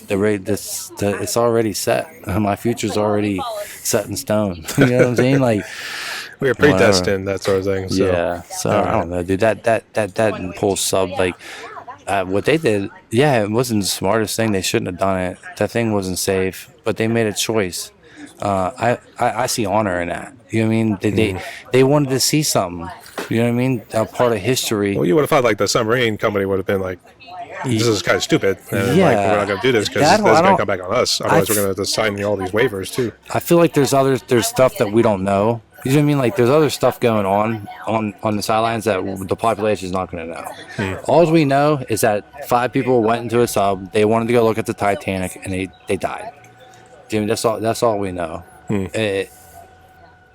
It's already set. My future's already set in stone. You know what I'm saying? Like we are predestined, that sort of thing. So. Yeah. So I don't know, dude. That whole sub like. What they did, it wasn't the smartest thing. They shouldn't have done it. That thing wasn't safe, but they made a choice. I see honor in that. You know what I mean? They wanted to see something. You know what I mean? A part of history. Well, you would have thought like the submarine company would have been like, this is kind of stupid. And like, we're not going to do this because this is going to come back on us. Otherwise, we're going to sign all these waivers too. I feel like there's stuff that we don't know. You know what I mean? Like, there's other stuff going on the sidelines that the population is not going to know. All we know is that 5 people went into a sub. They wanted to go look at the Titanic, and they died. Jimmy, that's all we know.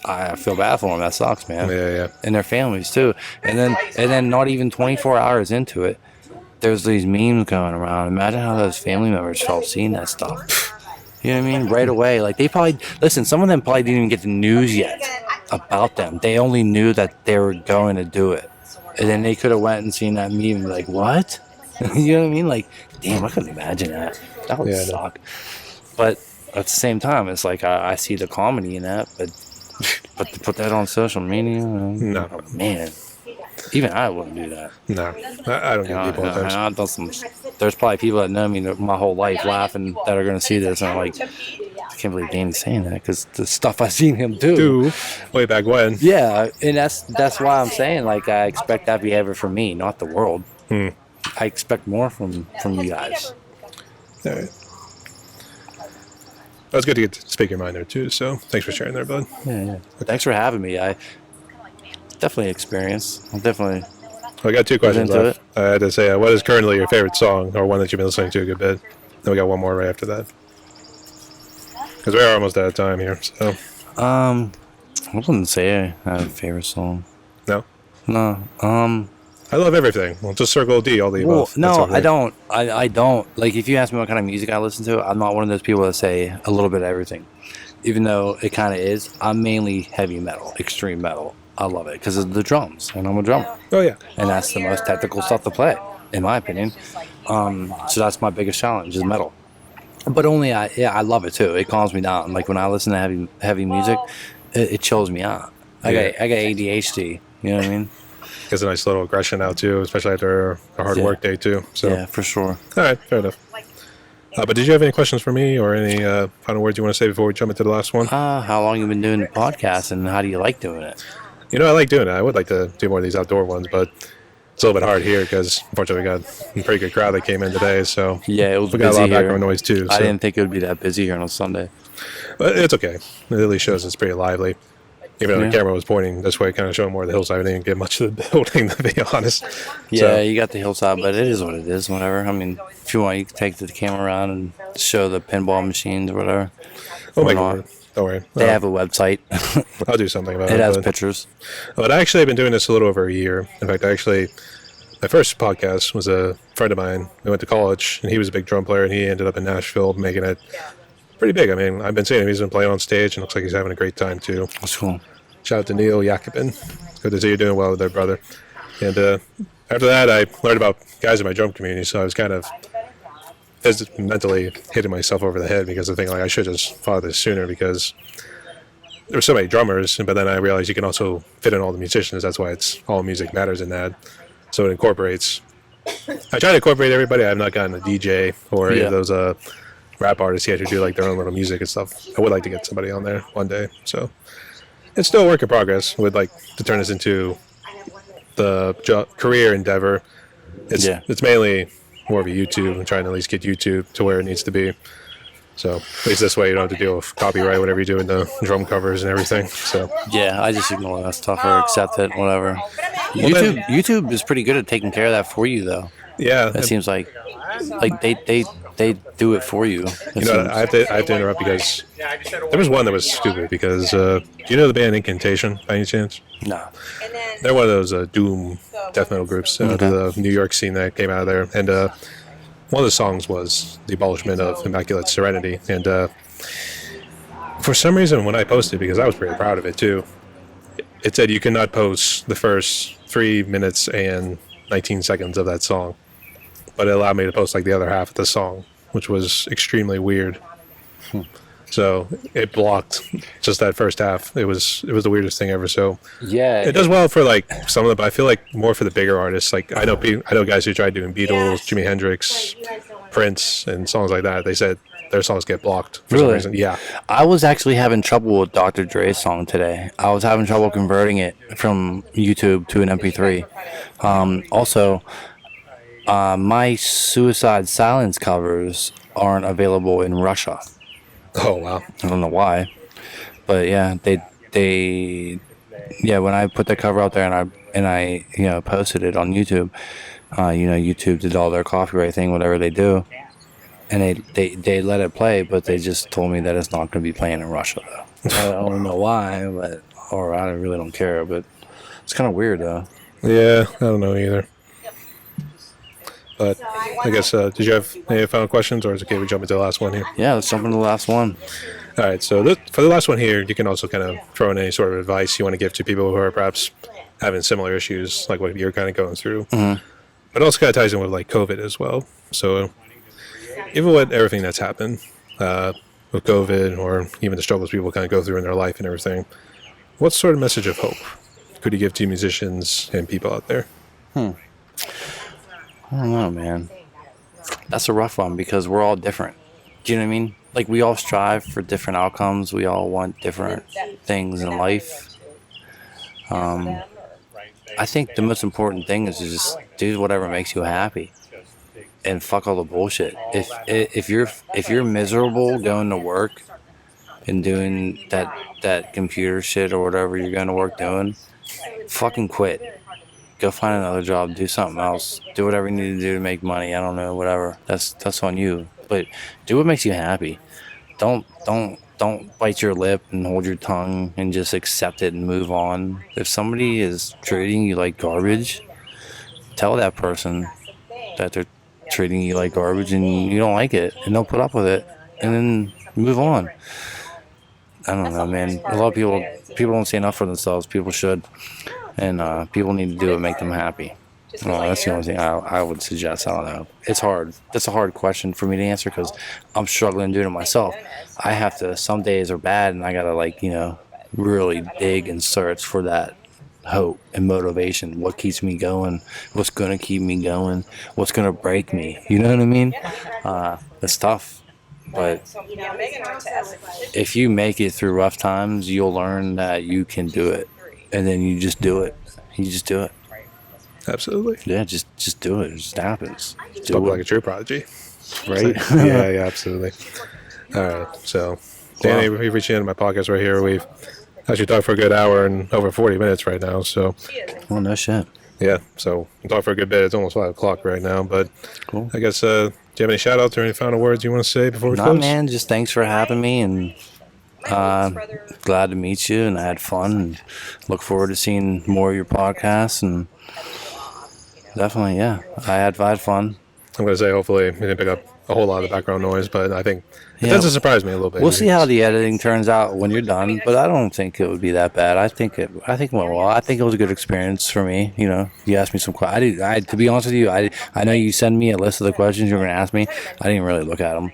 I feel bad for them. That sucks, man. Yeah. And their families too. And then not even 24 hours into it, there's these memes going around. Imagine how those family members felt seeing that stuff. You know what I mean? Right away. Like some of them probably didn't even get the news yet about them. They only knew that they were going to do it. And then they could have went and seen that meme and be like, what? You know what I mean? Like, damn, I couldn't imagine that. That would suck. But at the same time, it's like I see the comedy in that, but to put that on social media, no. Man. Even I wouldn't do that. No, I don't give people attention. There's probably people that know me my whole life laughing that are going to see this, and I'm like, I can't believe Danny's saying that because the stuff I've seen him do way back when. Yeah, and that's why I'm saying like I expect that behavior from me, not the world. I expect more from you guys. All right. Well, it's good to get to speak your mind there too. So thanks for sharing there, bud. Yeah. Okay. Thanks for having me. I definitely experienced. I'm definitely. I got 2 questions left. I had to say, what is currently your favorite song or one that you've been listening to a good bit? Then we got one more right after that. Because we are almost out of time here. So. I wouldn't say I have a favorite song. No. I love everything. Well, just circle D, all the above. No, I don't. I don't. Like, if you ask me what kind of music I listen to, I'm not one of those people that say a little bit of everything. Even though it kind of is. I'm mainly heavy metal, extreme metal. I love it because of the drums, and I'm a drummer. Oh, yeah. And that's the most technical stuff to play, in my opinion. So that's my biggest challenge is metal. But I love it too. It calms me down. Like when I listen to heavy music, it chills me out. I got ADHD. You know what I mean? Gives a nice little aggression out too, especially after a hard work day too. So yeah, for sure. All right, fair enough. But did you have any questions for me or any final words you want to say before we jump into the last one? How long you been doing the podcast and how do you like doing it? You know, I like doing it. I would like to do more of these outdoor ones, but it's a little bit hard here because unfortunately we got a pretty good crowd that came in today. So yeah, it was we busy got a lot of here. background noise too. So. I didn't think it would be that busy here on a Sunday. But it's okay. It at least shows it's pretty lively. Even though the camera was pointing this way, kind of showing more of the hillside. I didn't get much of the building, to be honest. Yeah, so. You got the hillside, but it is what it is, whatever. I mean, if you want, you can take the camera around and show the pinball machines or whatever. Oh, my God. Don't worry. They have a website. I'll do something about it. It has pictures. But I actually have been doing this a little over a year. In fact, my first podcast was a friend of mine. We went to college, and he was a big drum player, and he ended up in Nashville making it pretty big. I mean, I've been seeing him. He's been playing on stage, and looks like he's having a great time too. That's cool. Shout out to Neil Jakobin. Good to see you doing well with their brother. And after that, I learned about guys in my drum community, so I was kind of mentally hitting myself over the head because I think like I should just thought this sooner because there were so many drummers, but then I realized you can also fit in all the musicians. That's why it's all music matters in that. So it incorporates. I try to incorporate everybody. I have not gotten a DJ or any of those rap artists yet who do like their own little music and stuff. I would like to get somebody on there one day. So it's still a work in progress. Would like to turn this into the career endeavor. It's mainly more of a YouTube and trying to at least get YouTube to where it needs to be. So at least this way you don't have to deal with copyright whenever you're doing the drum covers and everything. So yeah, I just ignore that stuff or accept it, whatever. YouTube is pretty good at taking care of that for you, though. Yeah, it seems like they do it for you. I have to interrupt because there was one that was stupid. Because do you know the band Incantation by any chance? No. They're one of those doom death metal groups out of the New York scene that came out of there, and one of the songs was the abolishment of Immaculate Serenity. And for some reason, when I posted, because I was pretty proud of it too, it said you cannot post the first 3 minutes and 19 seconds of that song, but it allowed me to post like the other half of the song, which was extremely weird. So it blocked just that first half. It was the weirdest thing ever. So yeah, it does well for like some of them, but I feel like more for the bigger artists. Like I know guys who tried doing Beatles, Jimi Hendrix, Prince, and songs like that. They said their songs get blocked for some reason. Yeah, I was actually having trouble with Dr. Dre's song today. I was having trouble converting it from YouTube to an MP3. Also, my Suicide Silence covers aren't available in Russia. Oh wow! I don't know why, but yeah, when I put the cover out there and I posted it on YouTube, YouTube did all their copyright thing, whatever they do, and they let it play, but they just told me that it's not going to be playing in Russia though. I don't know why, or I really don't care, but it's kind of weird though. Yeah, I don't know either. But I guess, did you have any final questions, or is it okay we jump into the last one here? Yeah, let's jump into the last one. All right, so for the last one here, you can also kind of throw in any sort of advice you want to give to people who are perhaps having similar issues, like what you're kind of going through. Mm-hmm. But it also kind of ties in with like COVID as well. So even with everything that's happened with COVID, or even the struggles people kind of go through in their life and everything, what sort of message of hope could you give to musicians and people out there? I don't know, man. That's a rough one because we're all different. Do you know what I mean? Like, we all strive for different outcomes. We all want different things in life. I think the most important thing is to just do whatever makes you happy and fuck all the bullshit. If you're miserable going to work and doing that computer shit or whatever you're going to work doing, fucking quit. Go find another job, do something else, do whatever you need to do to make money. I don't know, whatever. That's on you. But do what makes you happy. Don't bite your lip and hold your tongue and just accept it and move on. If somebody is treating you like garbage, tell that person that they're treating you like garbage and you don't like it, and don't put up with it, and then move on. I don't know, man. A lot of people don't say enough for themselves. People should. And people need to do what make them happy. Well, that's the only thing I would suggest. I don't know. It's hard. That's a hard question for me to answer because I'm struggling doing it myself. I have to. Some days are bad, and I gotta really dig and search for that hope and motivation. What keeps me going? What's gonna keep me going? What's gonna break me? You know what I mean? It's tough, but if you make it through rough times, you'll learn that you can do it. And then you just do it. You just do it. Absolutely. Yeah, just do it. It just happens. Talk like a true prodigy. Right? Yeah, absolutely. All right. So, Danny, we've reached the end of my podcast right here. We've actually talked for a good hour and over 40 minutes right now. So, well, no shit. Yeah. So, we talked for a good bit. It's almost 5 o'clock right now. But cool. I guess, do you have any shout outs or any final words you want to say before we close? Man. Just thanks for having me. And glad to meet you, and I had fun, and look forward to seeing more of your podcasts, and definitely, yeah, I had fun. I'm going to say hopefully we didn't pick up a whole lot of background noise, but I think it Yeah. tends to surprise me a little bit. We'll see how the editing turns out when you're done, but I don't think it would be that bad. I think it went well. I think it was a good experience for me. You know, you asked me some questions. To be honest with you, I know you send me a list of the questions you're going to ask me. I didn't really look at them.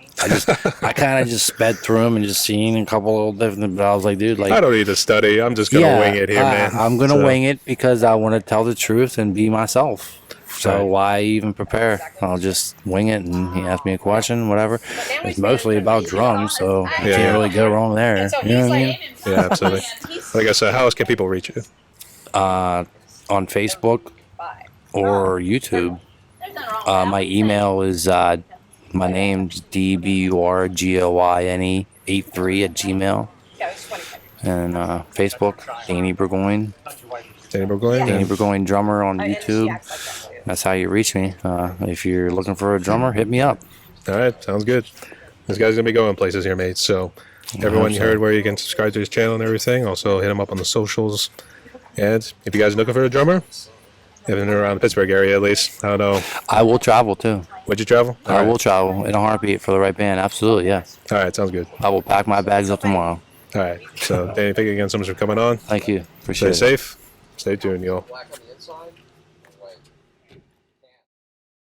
I kind of just sped through them and just seen a couple of different. But I was like, dude, like I don't need to study. I'm just gonna wing it here, man. I'm going to wing it because I want to tell the truth and be myself. So Right. why even prepare? I'll just wing it, and he asked me a question, whatever. It's mostly about drums, so you Yeah. can't really go wrong there. So You know he's what I mean? like, Yeah, absolutely. So I guess how else can people reach you? On Facebook or YouTube. My email is my name's DBURGOYNE 83@gmail, and Facebook Danny Burgoyne. Danny Burgoyne? Danny And Burgoyne drummer on YouTube. That's how you reach me. If you're looking for a drummer, hit me up. all right, sounds good. This guy's gonna be going places here, mate. So everyone, you so. heard where you can subscribe to his channel and everything. Also hit him up on the socials. And if you guys are looking for a drummer, if you're around the Pittsburgh area at least, I don't know. I will travel too. Would you travel? All I right. will travel in a heartbeat for the right band. Absolutely, yeah. All right, sounds good. I will pack my bags up tomorrow. All right. So Danny, thank you again so much for coming on. Thank you. Stay Appreciate it. safe. Stay tuned, y'all. Black on the inside.